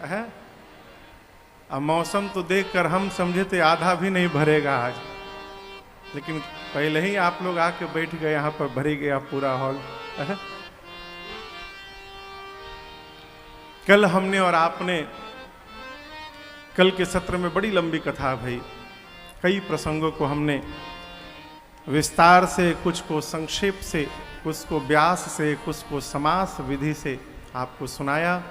है। अब मौसम तो देखकर हम समझे थे आधा भी नहीं भरेगा आज, लेकिन पहले ही आप लोग आके बैठ गए, यहां पर भरी गया पूरा हॉल। कल हमने और आपने, कल के सत्र में बड़ी लंबी कथा भई, कई प्रसंगों को हमने विस्तार से, कुछ को संक्षेप से, कुछ को व्यास से, कुछ को समास विधि से आपको सुनाया।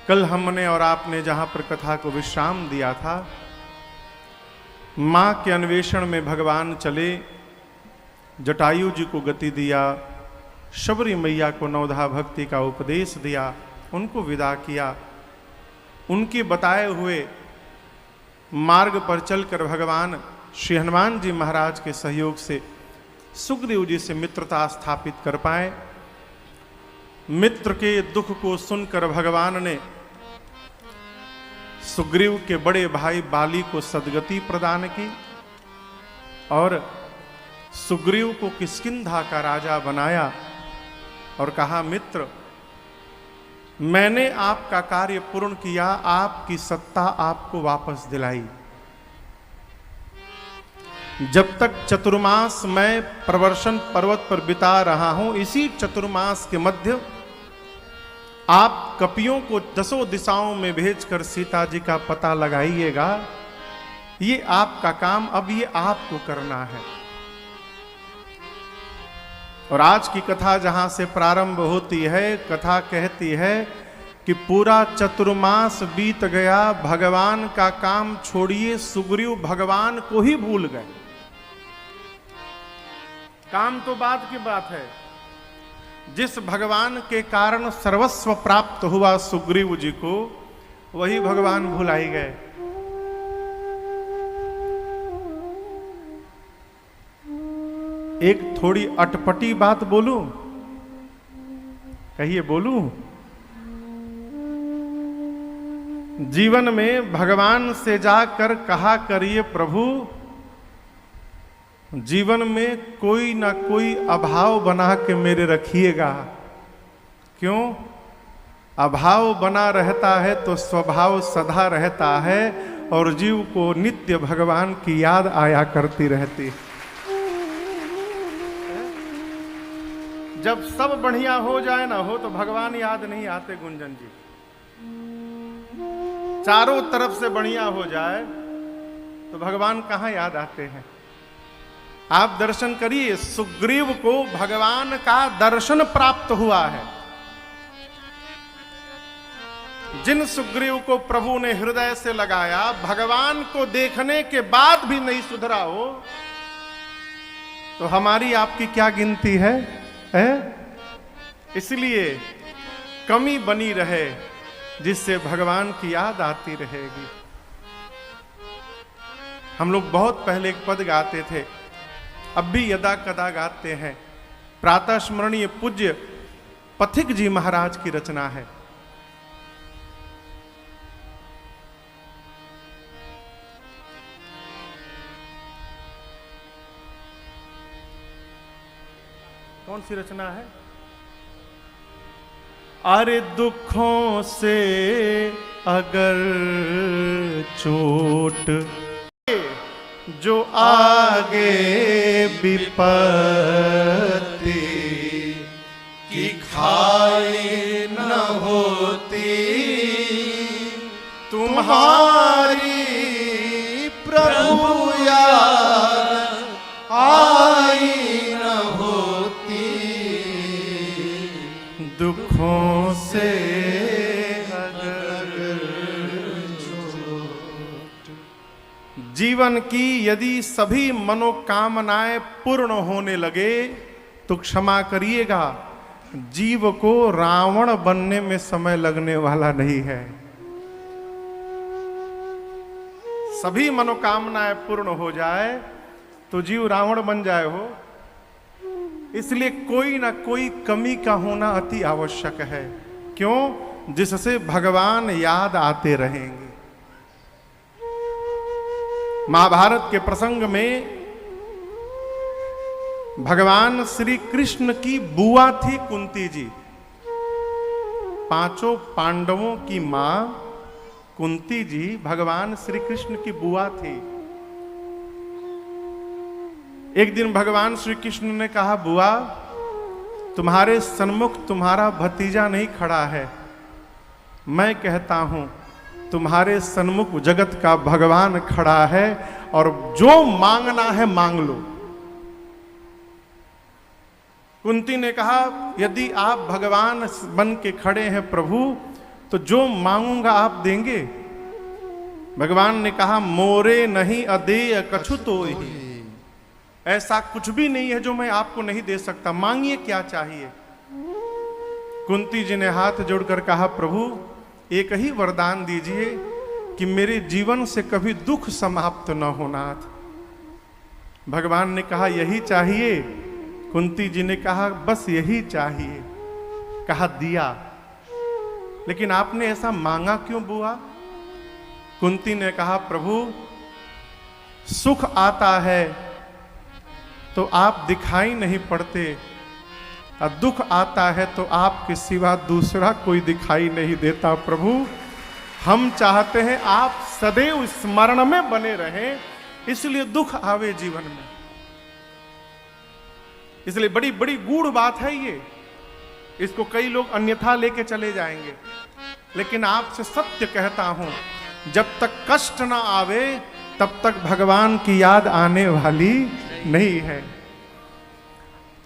कल हमने और आपने जहां पर कथा को विश्राम दिया था, मां के अन्वेषण में भगवान चले, जटायु जी को गति दिया, शबरी मैया को नवधा भक्ति का उपदेश दिया, उनको विदा किया। उनके बताए हुए मार्ग पर चलकर भगवान श्री हनुमान जी महाराज के सहयोग से सुग्रीव जी से मित्रता स्थापित कर पाए। मित्र के दुख को सुनकर भगवान ने सुग्रीव के बड़े भाई बाली को सद्गति प्रदान की और सुग्रीव को किष्किंधा का राजा बनाया और कहा, मित्र मैंने आपका कार्य पूर्ण किया, आपकी सत्ता आपको वापस दिलाई। जब तक चतुर्मास मैं प्रवर्षण पर्वत पर बिता रहा हूं, इसी चतुर्मास के मध्य आप कपियों को 10 दिशाओं में भेजकर सीता जी का पता लगाइएगा। ये आपका काम, अब ये आपको करना है। और आज की कथा जहां से प्रारंभ होती है, कथा कहती है कि पूरा चतुर्मास बीत गया, भगवान का काम छोड़िए, सुग्रीव भगवान को ही भूल गए। काम तो बाद की बात है, जिस भगवान के कारण सर्वस्व प्राप्त हुआ सुग्रीव जी को, वही भगवान भुलाई गए। एक थोड़ी अटपटी बात बोलूं, कहिए बोलूं? जीवन में भगवान से जाकर कहा करिए, प्रभु जीवन में कोई ना कोई अभाव बना के मेरे रखिएगा। क्यों? अभाव बना रहता है तो स्वभाव सदा रहता है और जीव को नित्य भगवान की याद आया करती रहती है। जब सब बढ़िया हो जाए ना हो तो भगवान याद नहीं आते गुंजन जी। चारों तरफ से बढ़िया हो जाए तो भगवान कहां याद आते हैं। आप दर्शन करिए, सुग्रीव को भगवान का दर्शन प्राप्त हुआ है। जिन सुग्रीव को प्रभु ने हृदय से लगाया, भगवान को देखने के बाद भी नहीं सुधरा हो, तो हमारी आपकी क्या गिनती है? इसलिए कमी बनी रहे जिससे भगवान की याद आती रहेगी। हम लोग बहुत पहले एक पद गाते थे, अब भी यदा कदा गाते हैं। प्रातः स्मरणीय पूज्य पथिक जी महाराज की रचना है। कौन सी रचना है? अरे दुखों से अगर चोट जो आगे विपत्ति की खाई न होती, तुम्हारी प्रभु याद आई न होती, दुखों से जीवन की यदि सभी मनोकामनाएं पूर्ण होने लगे तो क्षमा करिएगा, जीव को रावण बनने में समय लगने वाला नहीं है। सभी मनोकामनाएं पूर्ण हो जाए तो जीव रावण बन जाए हो। इसलिए कोई ना कोई कमी का होना अति आवश्यक है। क्यों? जिससे भगवान याद आते रहेंगे। महाभारत के प्रसंग में भगवान श्री कृष्ण की बुआ थी कुंती जी। पांचों पांडवों की मां कुंती जी भगवान श्री कृष्ण की बुआ थी। एक दिन भगवान श्री कृष्ण ने कहा, बुआ तुम्हारे सन्मुख तुम्हारा भतीजा नहीं खड़ा है, मैं कहता हूं तुम्हारे सन्मुख जगत का भगवान खड़ा है और जो मांगना है मांग लो। कुंती ने कहा, यदि आप भगवान बन के खड़े हैं प्रभु, तो जो मांगूंगा आप देंगे। भगवान ने कहा, मोरे नहीं अदेय कछु तो ही, ऐसा कुछ भी नहीं है जो मैं आपको नहीं दे सकता, मांगिए क्या चाहिए। कुंती जी ने हाथ जोड़कर कहा, प्रभु एक ही वरदान दीजिए कि मेरे जीवन से कभी दुख समाप्त न हो नाथ। भगवान ने कहा, यही चाहिए। कुंती जी ने कहा, बस यही चाहिए। कहा, दिया। लेकिन आपने ऐसा मांगा क्यों बुआ? कुंती ने कहा, प्रभु सुख आता है तो आप दिखाई नहीं पड़ते, और दुख आता है तो आपके सिवा दूसरा कोई दिखाई नहीं देता। प्रभु हम चाहते हैं आप सदैव स्मरण में बने रहें, इसलिए दुख आवे जीवन में। इसलिए बड़ी बड़ी गूढ़ बात है ये, इसको कई लोग अन्यथा लेके चले जाएंगे, लेकिन आपसे सत्य कहता हूं, जब तक कष्ट ना आवे तब तक भगवान की याद आने वाली नहीं है।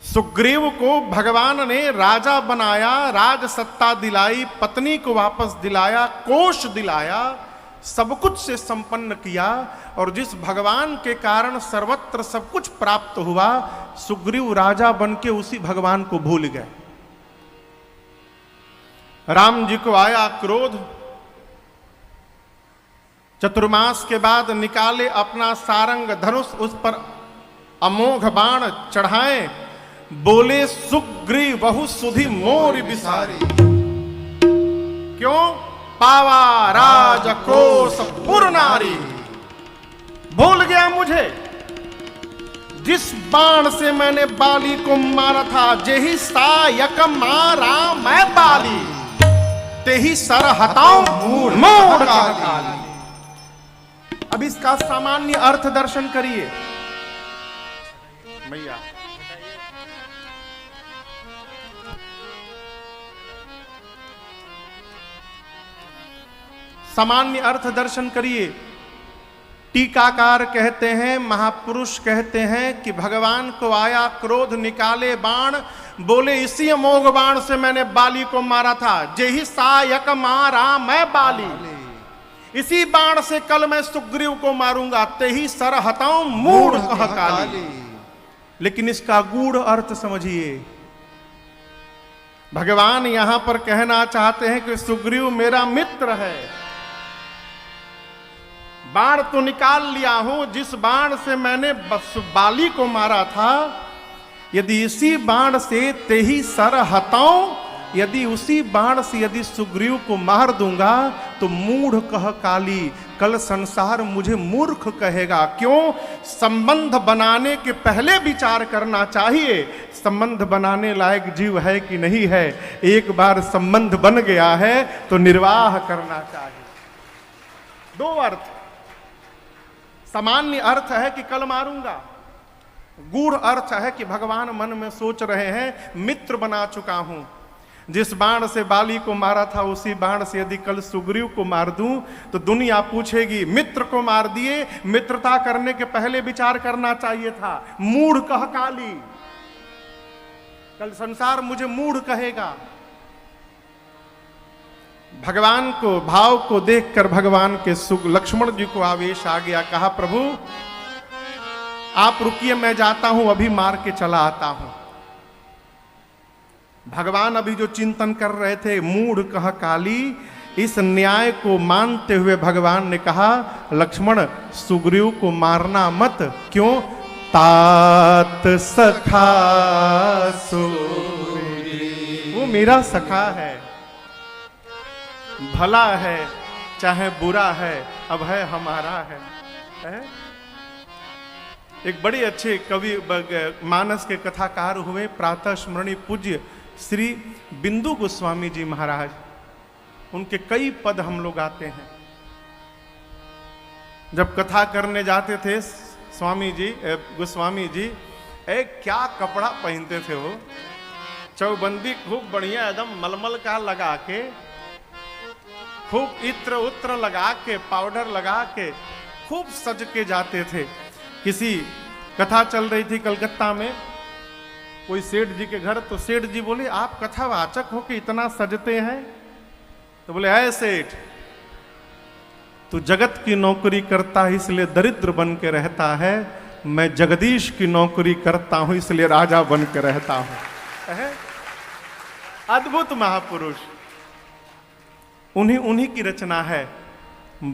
सुग्रीव को भगवान ने राजा बनाया, राज सत्ता दिलाई, पत्नी को वापस दिलाया, कोष दिलाया, सब कुछ से संपन्न किया, और जिस भगवान के कारण सर्वत्र सब कुछ प्राप्त हुआ, सुग्रीव राजा बन के उसी भगवान को भूल गए। राम जी को आया क्रोध, चतुर्मास के बाद निकाले अपना सारंग धनुष, उस पर अमोघ बाण चढ़ाए, बोले सुग्रीव बहु सुधि मोर बिसारी। क्यों? पावा राज क्रोश पुर नारी। भूल गया मुझे, जिस बाण से मैंने बाली को मारा था, जेहि सायक मारा मैं बाली, तेहि सर हटाऊं मोड़ का काली। अब इसका सामान्य अर्थ दर्शन करिए भैया। सामान्य अर्थ दर्शन करिए। टीकाकार कहते हैं, महापुरुष कहते हैं कि भगवान को आया क्रोध, निकाले बाण, बोले इसी अमोघ बाण से मैंने बाली को मारा था, जेहि सायक मारा मैं बाली, इसी बाण से कल मैं सुग्रीव को मारूंगा, तेहि सर हटाऊं मूढ़ कह काली। लेकिन इसका गूढ़ अर्थ समझिए। भगवान यहां पर कहना चाहते हैं कि सुग्रीव मेरा मित्र है, बाण तो निकाल लिया हूं, जिस बाण से मैंने बाली को मारा था, यदि इसी बाण से तेही सर हटाऊं, यदि उसी बाण से यदि सुग्रीव को मार दूंगा तो मूढ़ कह काली, कल संसार मुझे मूर्ख कहेगा। क्यों? संबंध बनाने के पहले विचार करना चाहिए, संबंध बनाने लायक जीव है कि नहीं है। एक बार संबंध बन गया है तो निर्वाह करना चाहिए। दो अर्थ, सामान्य अर्थ है कि कल मारूंगा, गूढ़ अर्थ है कि भगवान मन में सोच रहे हैं मित्र बना चुका हूं, जिस बाण से बाली को मारा था उसी बाण से यदि कल सुग्रीव को मार दूं तो दुनिया पूछेगी मित्र को मार दिए, मित्रता करने के पहले विचार करना चाहिए था, मूढ़ कह काली, कल संसार मुझे मूढ़ कहेगा। भगवान को, भाव को देखकर भगवान के लक्ष्मण जी को आवेश आ गया। कहा, प्रभु आप रुकिए, मैं जाता हूं, अभी मार के चला आता हूं। भगवान अभी जो चिंतन कर रहे थे, मूढ़ कह काली, इस न्याय को मानते हुए भगवान ने कहा, लक्ष्मण सुग्रीव को मारना मत। क्यों? तात सखा सुग्रीव, वो मेरा सखा है, भला है चाहे बुरा है, अब है हमारा है? एक बड़े अच्छे कवि मानस के कथाकार हुए प्रातः स्मरणीय पूज्य श्री बिंदु गोस्वामी जी महाराज। उनके कई पद हम लोग आते हैं। जब कथा करने जाते थे स्वामी जी, गोस्वामी जी, क्या कपड़ा पहनते थे वो, चौबंदी खूब बढ़िया एकदम मलमल का लगा के, खूब इत्र उत्र लगा के, पाउडर लगा के खूब सज के जाते थे। किसी कथा चल रही थी कलकत्ता में, कोई सेठ जी के घर, तो सेठ जी बोले आप कथावाचक हो के इतना सजते हैं? तो बोले ऐ सेठ, तू जगत की नौकरी करता है इसलिए दरिद्र बन के रहता है, मैं जगदीश की नौकरी करता हूं इसलिए राजा बन के रहता हूं। अद्भुत महापुरुष, उन्हीं की रचना है।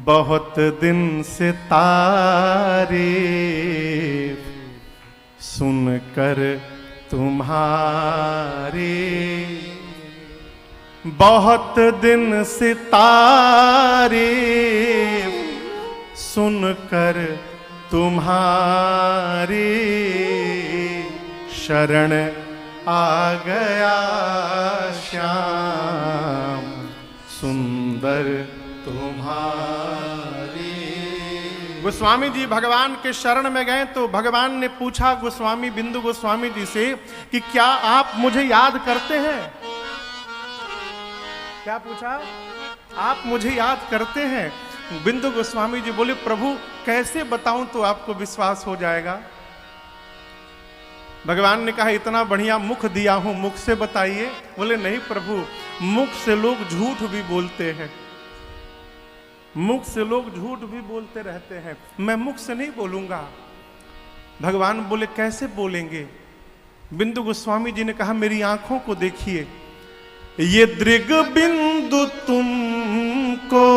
बहुत दिन से तारीफ सुनकर तुम्हारी, बहुत दिन से तारीफ सुनकर तुम्हारी, शरण आ गया श्याम सुंदर तुम्हारी। गोस्वामी जी भगवान के शरण में गए तो भगवान ने पूछा गोस्वामी बिंदु गोस्वामी जी से कि क्या आप मुझे याद करते हैं? क्या पूछा? आप मुझे याद करते हैं? बिंदु गोस्वामी जी बोले प्रभु कैसे बताऊं तो आपको विश्वास हो जाएगा। भगवान ने कहा इतना बढ़िया मुख दिया हूं, मुख से बताइए। बोले नहीं प्रभु, मुख से लोग झूठ भी बोलते हैं, मुख से लोग झूठ भी बोलते रहते हैं, मैं मुख से नहीं बोलूंगा। भगवान बोले कैसे बोलेंगे? बिंदु गोस्वामी जी ने कहा मेरी आंखों को देखिए, ये दृग बिंदु तुमको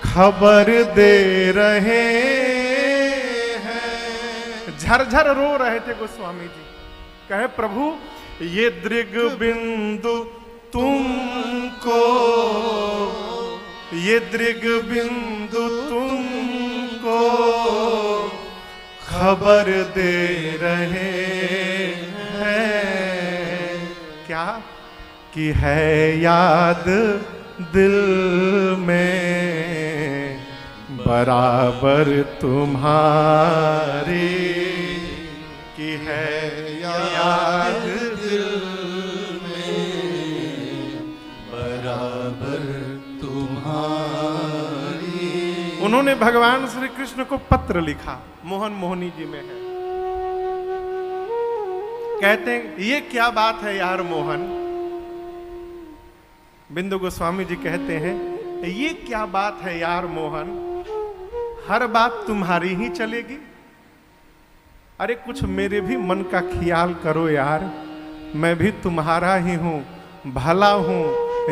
खबर दे रहे हैं। झरझर रो रहे थे गोस्वामी जी, कहे प्रभु ये दृग बिंदु तुमको, ये दृग बिंदु तुमको खबर दे रहे हैं। क्या? कि है याद दिल में बराबर तुम्हारी, कि है याद दिल में बराबर तुम्हारी। उन्होंने भगवान श्री कृष्ण को पत्र लिखा, मोहन मोहनी जी में है। कहते हैं ये क्या बात है यार मोहन। बिंदु गोस्वामी जी कहते हैं ये क्या बात है यार मोहन, हर बात तुम्हारी ही चलेगी। अरे कुछ मेरे भी मन का ख्याल करो यार, मैं भी तुम्हारा ही हूं, भला हूं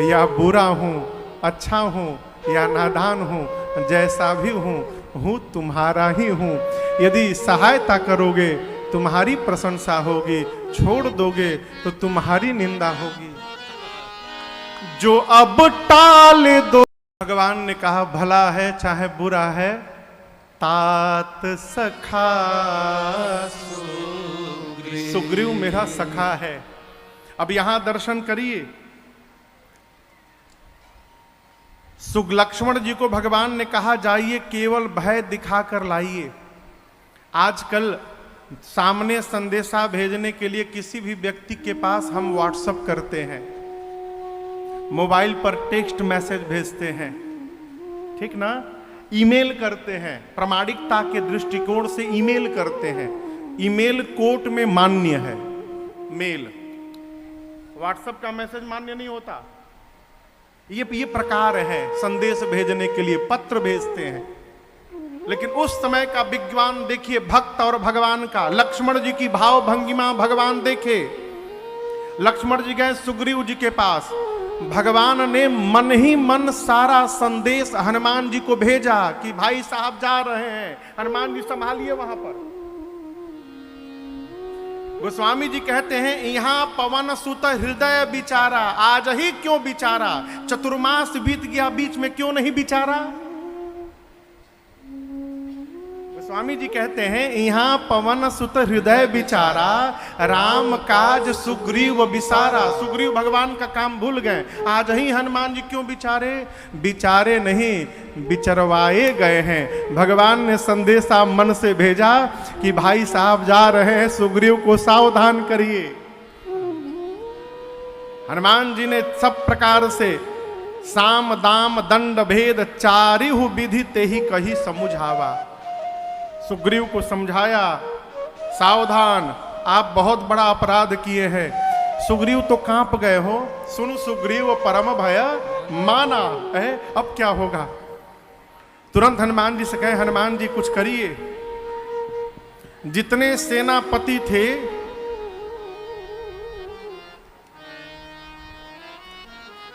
या बुरा हूं, अच्छा हूं या नादान हूं, जैसा भी हूं तुम्हारा ही हूं। यदि सहायता करोगे तुम्हारी प्रशंसा होगी, छोड़ दोगे तो तुम्हारी निंदा होगी। जो अब टाल दो, भगवान ने कहा भला है चाहे बुरा है, तात सखा सुग्रीव मेरा सखा है। अब यहां दर्शन करिए, लक्ष्मण जी को भगवान ने कहा जाइए केवल भय दिखाकर लाइए। आजकल सामने संदेशा भेजने के लिए किसी भी व्यक्ति के पास हम व्हाट्सएप करते हैं, मोबाइल पर टेक्स्ट मैसेज भेजते हैं, ठीक ना, ईमेल करते हैं, प्रामाणिकता के दृष्टिकोण से ईमेल करते हैं। ईमेल कोर्ट में मान्य है, मेल, व्हाट्सएप का मैसेज मान्य नहीं होता। ये प्रकार है संदेश भेजने के लिए, पत्र भेजते हैं। लेकिन उस समय का विद्वान देखिए, भक्त और भगवान का, लक्ष्मण जी की भाव भंगिमा भगवान देखे। लक्ष्मण जी गए सुग्रीव जी के पास, भगवान ने मन ही मन सारा संदेश हनुमान जी को भेजा कि भाई साहब जा रहे हैं, हनुमान जी संभालिए वहां पर। गोस्वामी जी कहते हैं यहां पवन सुत हृदय बिचारा, आज ही क्यों बिचारा, चतुर्मास बीत गया बीच में क्यों नहीं बिचारा। स्वामी जी कहते हैं, यहाँ पवन सुत हृदय बिचारा, राम काज सुग्रीव बिसारा। सुग्रीव भगवान का काम भूल गए, आज ही हनुमान जी क्यों बिचारे? बिचारे नहीं, बिचरवाए गए हैं। भगवान ने संदेशा मन से भेजा कि भाई साहब जा रहे हैं, सुग्रीव को सावधान करिए। हनुमान जी ने सब प्रकार से साम दाम दंड भेद चारिहु विधि ते ही कही समुझावा। सुग्रीव को समझाया, सावधान, आप बहुत बड़ा अपराध किए हैं। सुग्रीव तो कांप गए हो। सुन सुग्रीव परम भय माना है, अब क्या होगा? तुरंत हनुमान जी से कहे, हनुमान जी कुछ करिए। जितने सेनापति थे,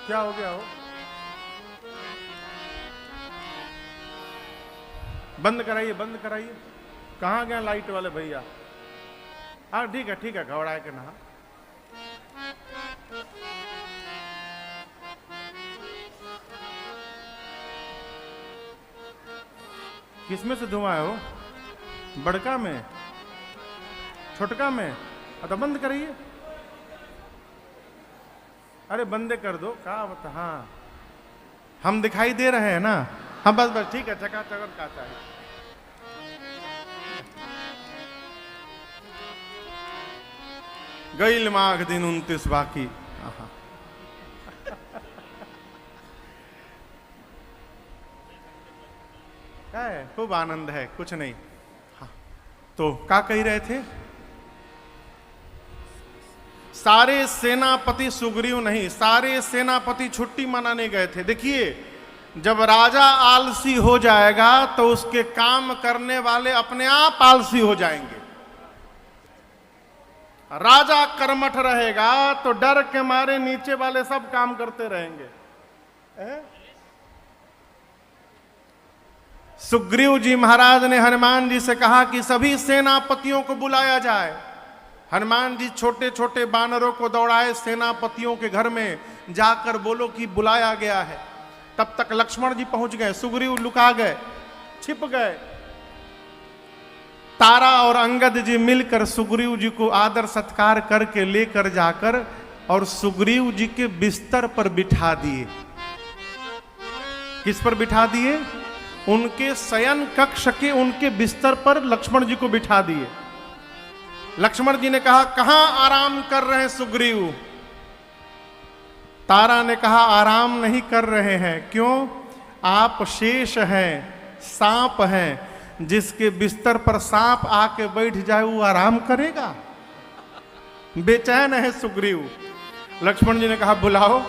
क्या हो गया हो? बंद कराइए, बंद कराइए। कहाँ गए लाइट वाले भैया? हाँ ठीक है, घबरा के नहा। किसमें से धुआं है हो? बड़का में, छोटका में? तो बंद करिए। अरे बंदे कर दो, कहा बता। हाँ हम दिखाई दे रहे हैं ना? हाँ बस ठीक है, चकाचक और का चाहिए। गईल माघ दिन 29 बाकी। क्या है? खूब आनंद है, कुछ नहीं। हाँ तो क्या कह रहे थे? सारे सेनापति, सुग्रीव नहीं, सारे सेनापति छुट्टी मनाने गए थे। देखिए, जब राजा आलसी हो जाएगा तो उसके काम करने वाले अपने आप आलसी हो जाएंगे। राजा कर्मठ रहेगा तो डर के मारे नीचे वाले सब काम करते रहेंगे। सुग्रीव जी महाराज ने हनुमान जी से कहा कि सभी सेनापतियों को बुलाया जाए। हनुमान जी छोटे छोटे बानरों को दौड़ाए सेनापतियों के घर में, जाकर बोलो कि बुलाया गया है। तब तक लक्ष्मण जी पहुंच गए, सुग्रीव लुका गए, छिप गए। तारा और अंगद जी मिलकर सुग्रीव जी को आदर सत्कार करके लेकर जाकर और सुग्रीव जी के बिस्तर पर बिठा दिए। किस पर बिठा दिए? उनके शयन कक्ष के उनके बिस्तर पर लक्ष्मण जी को बिठा दिए। लक्ष्मण जी ने कहा, कहां आराम कर रहे हैं सुग्रीव? तारा ने कहा, आराम नहीं कर रहे हैं। क्यों? आप शेष हैं, सांप हैं। जिसके बिस्तर पर सांप आके बैठ जाए वो आराम करेगा? बेचैन है सुग्रीव। लक्ष्मण जी ने कहा, बुलाओ।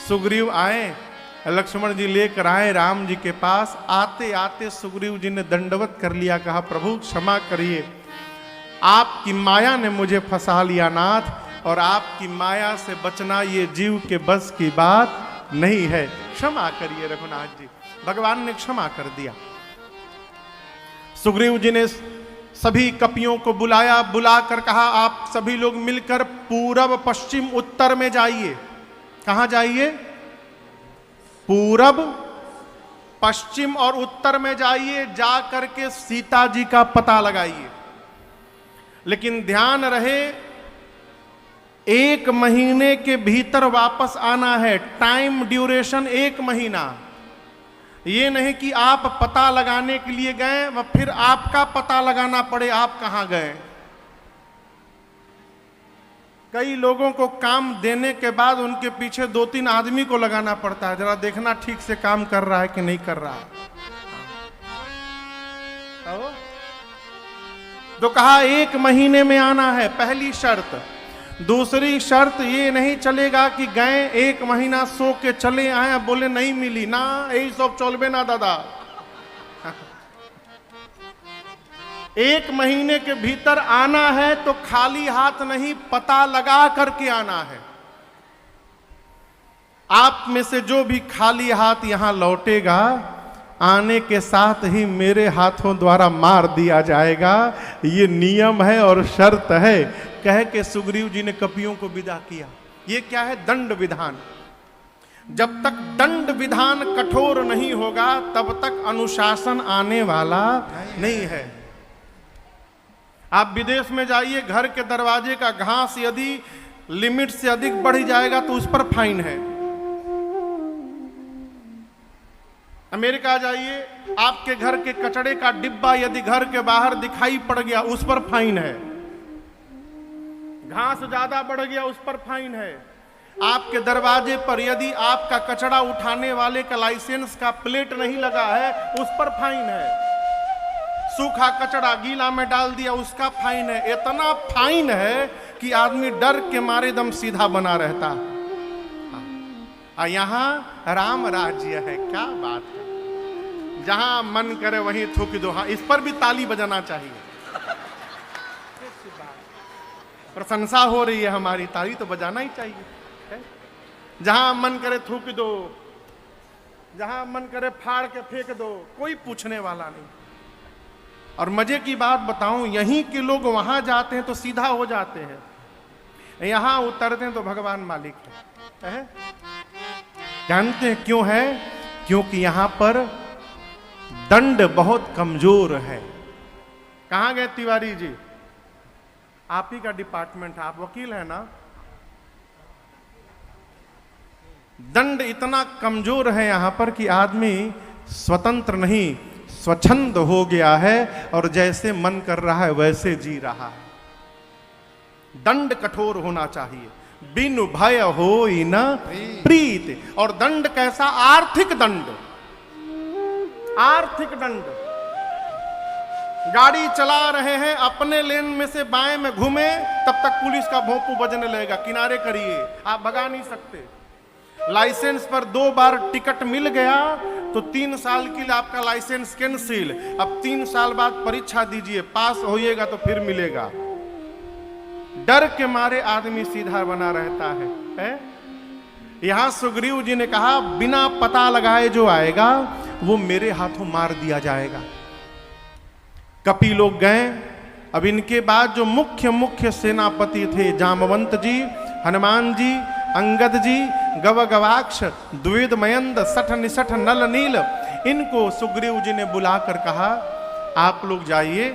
सुग्रीव आए, लक्ष्मण जी लेकर आए राम जी के पास। आते आते सुग्रीव जी ने दंडवत कर लिया, कहा, प्रभु क्षमा करिए, आपकी माया ने मुझे फंसा लिया नाथ, और आपकी माया से बचना ये जीव के बस की बात नहीं है, क्षमा करिए रघुनाथ जी। भगवान ने क्षमा कर दिया। सुग्रीव जी ने सभी कपियों को बुलाया, बुलाकर कहा, आप सभी लोग मिलकर पूरब पश्चिम उत्तर में जाइए। कहां जाइए? पूरब पश्चिम और उत्तर में जाइए, जा करके सीता जी का पता लगाइए। लेकिन ध्यान रहे, 1 महीने के भीतर वापस आना है। टाइम ड्यूरेशन 1 महीना। ये नहीं कि आप पता लगाने के लिए गए व फिर आपका पता लगाना पड़े आप कहां गए। कई लोगों को काम देने के बाद उनके पीछे 2-3 आदमी को लगाना पड़ता है, जरा देखना ठीक से काम कर रहा है कि नहीं कर रहा है। तो कहा 1 महीने में आना है, पहली शर्त। दूसरी शर्त ये नहीं चलेगा कि गए 1 महीना सो के चले आए, बोले नहीं मिली ना, यही सब चलबे ना दादा। 1 महीने के भीतर आना है तो खाली हाथ नहीं, पता लगा करके आना है। आप में से जो भी खाली हाथ यहां लौटेगा, आने के साथ ही मेरे हाथों द्वारा मार दिया जाएगा। ये नियम है और शर्त है। कह के सुग्रीव जी ने कपियों को विदा किया। ये क्या है? दंड विधान। जब तक दंड विधान कठोर नहीं होगा तब तक अनुशासन आने वाला नहीं है। आप विदेश में जाइए, घर के दरवाजे का घास यदि लिमिट से अधिक बढ़ जाएगा तो उस पर फाइन है। अमेरिका जाइए, आपके घर के कचड़े का डिब्बा यदि घर के बाहर दिखाई पड़ गया उस पर फाइन है। घास ज्यादा बढ़ गया उस पर फाइन है। आपके दरवाजे पर यदि आपका कचड़ा उठाने वाले का लाइसेंस का प्लेट नहीं लगा है उस पर फाइन है। सूखा कचड़ा गीला में डाल दिया उसका फाइन है। इतना फाइन है कि आदमी डर के मारे दम सीधा बना रहता है। यहां राम राज्य है, क्या बात है। जहां मन करे वहीं थूक दो। हाँ, इस पर भी ताली बजाना चाहिए। प्रशंसा हो रही है हमारी, ताली तो बजाना ही चाहिए। जहां मन करे थूक दो, जहां मन करे फाड़ के फेंक दो, कोई पूछने वाला नहीं। और मजे की बात बताऊं, यहीं के लोग वहां जाते हैं तो सीधा हो जाते हैं, यहां उतरते हैं तो भगवान मालिक है। जानते हैं क्यों है? क्योंकि यहां पर दंड बहुत कमजोर है। कहां गए तिवारी जी? आप ही का डिपार्टमेंट है, आप वकील है ना। दंड इतना कमजोर है यहां पर कि आदमी स्वतंत्र नहीं, स्वच्छंद हो गया है और जैसे मन कर रहा है वैसे जी रहा है। दंड कठोर होना चाहिए। बिनु भय होई न प्रीत। और दंड कैसा? आर्थिक दंड। आर्थिक दंड। गाड़ी चला रहे हैं, अपने लेन में से बाएं में घूमे तब तक पुलिस का भोंपू बजने लगेगा, किनारे करिए, आप भगा नहीं सकते। लाइसेंस पर 2 बार टिकट मिल गया तो 3 साल के लिए आपका लाइसेंस कैंसिल। अब 3 साल बाद परीक्षा दीजिए, पास होइएगा तो फिर मिलेगा। डर के मारे आदमी सीधा बना रहता है? यहां सुग्रीव जी ने कहा बिना पता लगाए जो आएगा वो मेरे हाथों मार दिया जाएगा। कपि लोग गए। अब इनके बाद जो मुख्य सेनापति थे, जामवंत जी, हनुमान जी, अंगद जी, गवगवाक्ष, द्विविद मयंद, सठ निसठ नल नील, इनको सुग्रीव जी ने बुलाकर कहा आप लोग जाइए,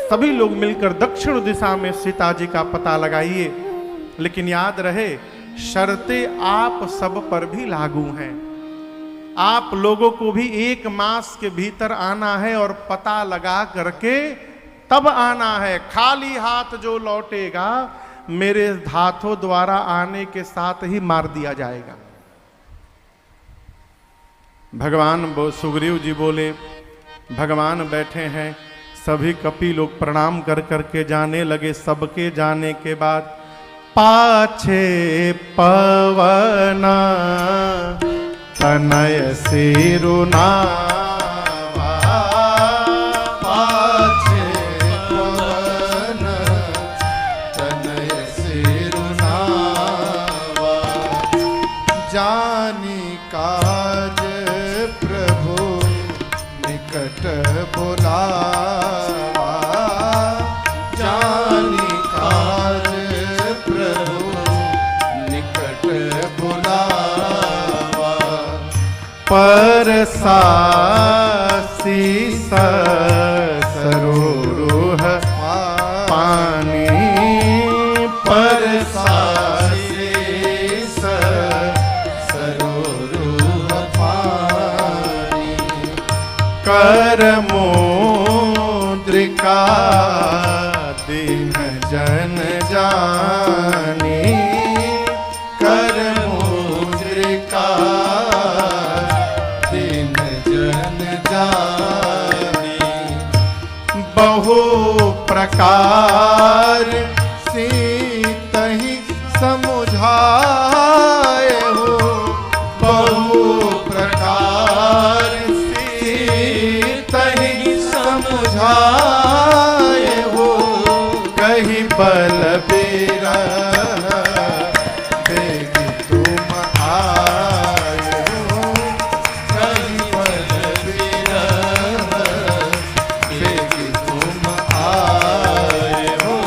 सभी लोग मिलकर दक्षिण दिशा में सीता जी का पता लगाइए। लेकिन याद रहे शर्तें आप सब पर भी लागू हैं। आप लोगों को भी 1 मास के भीतर आना है और पता लगा करके तब आना है। खाली हाथ जो लौटेगा मेरे हाथों द्वारा आने के साथ ही मार दिया जाएगा। भगवान सुग्रीव जी बोले, भगवान बैठे हैं, सभी कपि लोग प्रणाम कर करके जाने लगे। सबके जाने के बाद पाछे पवना तनय सिरुनावा, पाछे पवन तनय सिरुनावा, जानी काज प्रभु निकट बुलावा, जानी काज प्रभु निकट बुलावा, परसा शीस सरोरुह पानी, परसा शीस सरोरुह पानी, कर मुद्रिका दीन जन जानी, कर मुद्रिका दीन जन जानी, बहु प्रकार सीतहि समुझाए हो, बहु प्रकार सीतहि समुझाए हो, कही बल बिरह बेगी तुम आए हो, कहीं बल बिरह बेगी तुम आए हो,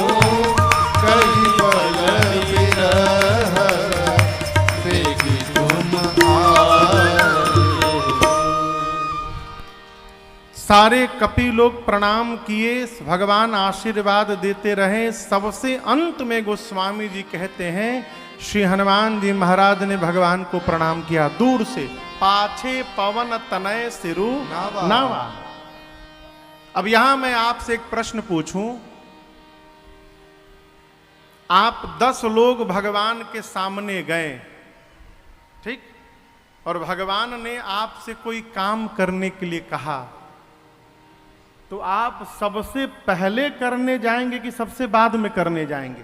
सारे कपि लोग प्रणाम किए, भगवान आशीर्वाद देते रहे। सबसे अंत में गोस्वामी जी कहते हैं श्री हनुमान जी महाराज ने भगवान को प्रणाम किया दूर से। पाछे पवन तनय सिरु नावा। अब यहां मैं आपसे एक प्रश्न पूछूं, आप 10 लोग भगवान के सामने गए, ठीक, और भगवान ने आपसे कोई काम करने के लिए कहा, तो आप सबसे पहले करने जाएंगे कि सबसे बाद में करने जाएंगे?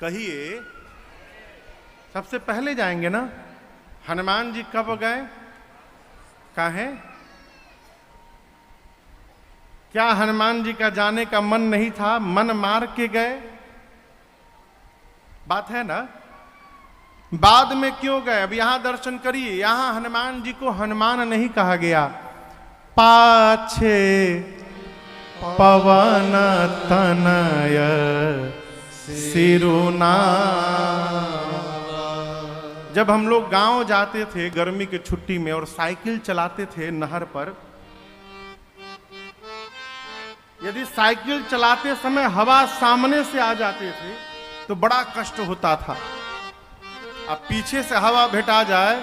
कहिए, सबसे पहले जाएंगे ना। हनुमान जी कब गए, काहे? क्या हनुमान जी का जाने का मन नहीं था, मन मार के गए? बात है ना। बाद में क्यों गए? अब यहां दर्शन करिए, यहां हनुमान जी को हनुमान नहीं कहा गया। पाछे पवन तनय सिरुना। जब हम लोग गांव जाते थे गर्मी की छुट्टी में और साइकिल चलाते थे नहर पर, यदि साइकिल चलाते समय हवा सामने से आ जाते थे तो बड़ा कष्ट होता था। अब पीछे से हवा भेटा जाए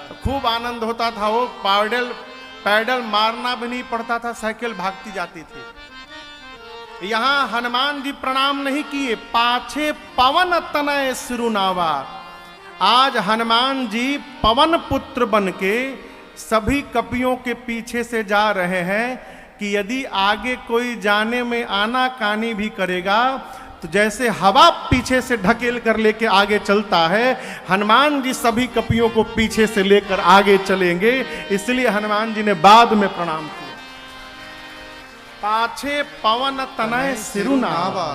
तो खूब आनंद होता था। वो पैडल मारना भी नहीं पड़ता था, साइकिल भागती जाती थी। यहां हनुमान जी प्रणाम नहीं किए, पाछे पवन तनय सिरुनावा। आज हनुमान जी पवन पुत्र बन के सभी कपियों के पीछे से जा रहे हैं कि यदि आगे कोई जाने में आनाकानी भी करेगा तो जैसे हवा पीछे से ढकेल कर लेके आगे चलता है, हनुमान जी सभी कपियों को पीछे से लेकर आगे चलेंगे। इसलिए हनुमान जी ने बाद में प्रणाम किया। पाछे पवन तनय सिरुनावा।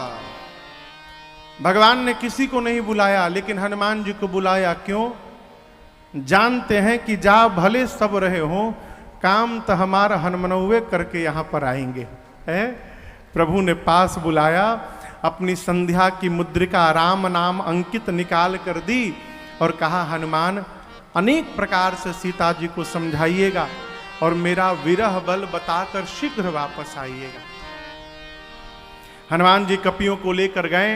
भगवान ने किसी को नहीं बुलाया, लेकिन हनुमान जी को बुलाया। क्यों? जानते हैं कि जा भले सब रहे हो, काम तो हमारा हनुमनवे करके यहां पर आएंगे। है प्रभु ने पास बुलाया, अपनी संध्या की मुद्रिका राम नाम अंकित निकाल कर दी और कहा, हनुमान अनेक प्रकार से सीता जी को समझाइएगा और मेरा विरह बल बताकर शीघ्र वापस आइएगा। हनुमान जी कपियों को लेकर गए,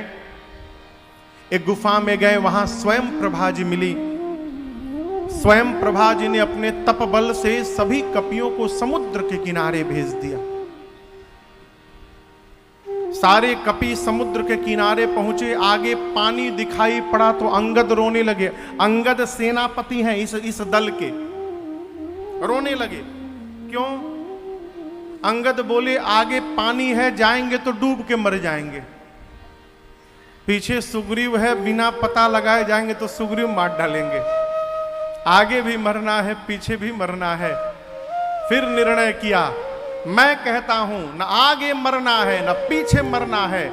एक गुफा में गए, वहां स्वयं प्रभा जी मिली। स्वयं प्रभा जी ने अपने तप बल से सभी कपियों को समुद्र के किनारे भेज दिया। सारे कपि समुद्र के किनारे पहुंचे, आगे पानी दिखाई पड़ा तो अंगद रोने लगे। अंगद सेनापति हैं इस दल के, रोने लगे। क्यों? अंगद बोले, आगे पानी है, जाएंगे तो डूब के मर जाएंगे। पीछे सुग्रीव है, बिना पता लगाए जाएंगे तो सुग्रीव मार डालेंगे। आगे भी मरना है, पीछे भी मरना है। फिर निर्णय किया, मैं कहता हूं न आगे मरना है न पीछे मरना है,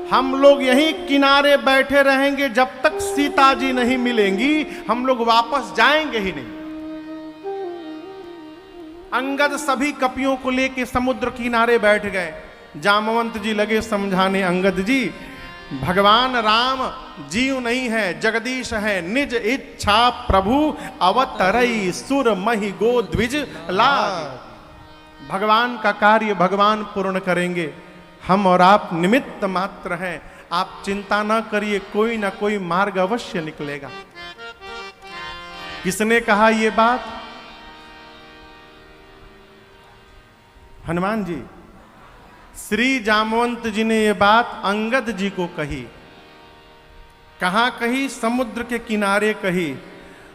हम लोग यहीं किनारे बैठे रहेंगे जब तक सीता जी नहीं मिलेंगी, हम लोग वापस जाएंगे ही नहीं। अंगद सभी कपियों को लेके समुद्र किनारे बैठ गए। जामवंत जी लगे समझाने, अंगद जी भगवान राम जीव नहीं है, जगदीश है, निज इच्छा प्रभु अवतरई सुर महि गो द्विज लाग। भगवान का कार्य भगवान पूर्ण करेंगे, हम और आप निमित्त मात्र हैं। आप चिंता ना करिए, कोई ना कोई मार्ग अवश्य निकलेगा। किसने कहा ये बात? हनुमान जी। श्री जामवंत जी ने ये बात अंगद जी को कही। कहां कही? समुद्र के किनारे कही।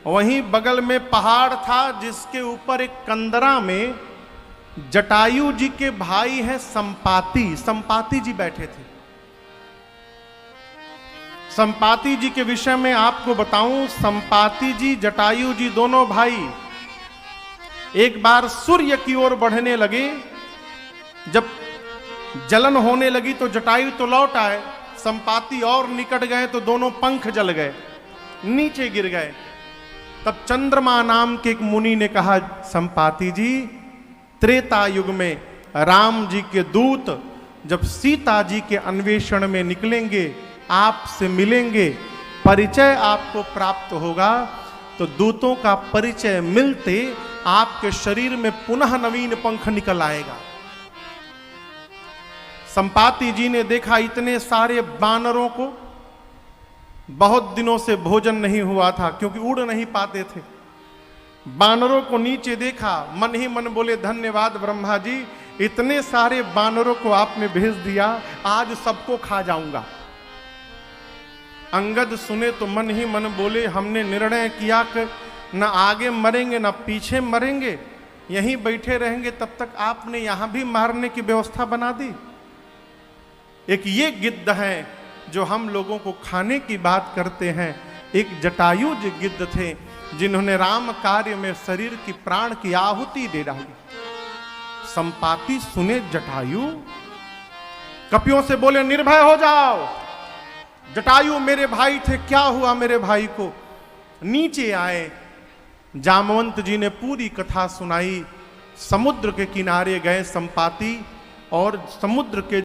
वहीं बगल में पहाड़ था जिसके ऊपर एक कंदरा में जटायु जी के भाई हैं संपाति जी बैठे थे। संपाति जी के विषय में आपको बताऊं, संपाति जी जटायु जी दोनों भाई एक बार सूर्य की ओर बढ़ने लगे। जब जलन होने लगी तो जटायु तो लौट आए, संपाति और निकट गए तो दोनों पंख जल गए, नीचे गिर गए। तब चंद्रमा नाम के एक मुनि ने कहा, संपाति जी त्रेता युग में राम जी के दूत जब सीता जी के अन्वेषण में निकलेंगे, आपसे मिलेंगे, परिचय आपको प्राप्त होगा, तो दूतों का परिचय मिलते आपके शरीर में पुनः नवीन पंख निकल आएगा। संपाति जी ने देखा इतने सारे बानरों को, बहुत दिनों से भोजन नहीं हुआ था क्योंकि उड़ नहीं पाते थे। बानरों को नीचे देखा, मन ही मन बोले धन्यवाद ब्रह्मा जी, इतने सारे बानरों को आपने भेज दिया, आज सबको खा जाऊंगा। अंगद सुने तो मन ही मन बोले हमने निर्णय किया कि न आगे मरेंगे न पीछे मरेंगे, यहीं बैठे रहेंगे, तब तक आपने यहां भी मारने की व्यवस्था बना दी। एक ये गिद्ध है जो हम लोगों को खाने की बात करते हैं। एक जटायुज गिद्ध थे जिन्होंने राम कार्य में शरीर की प्राण की आहुति दे डाली। संपाति सुने जटायु, कपियों से बोले निर्भय हो जाओ, जटायु मेरे भाई थे, क्या हुआ मेरे भाई को। नीचे आए, जामवंत जी ने पूरी कथा सुनाई। समुद्र के किनारे गए संपाति और समुद्र के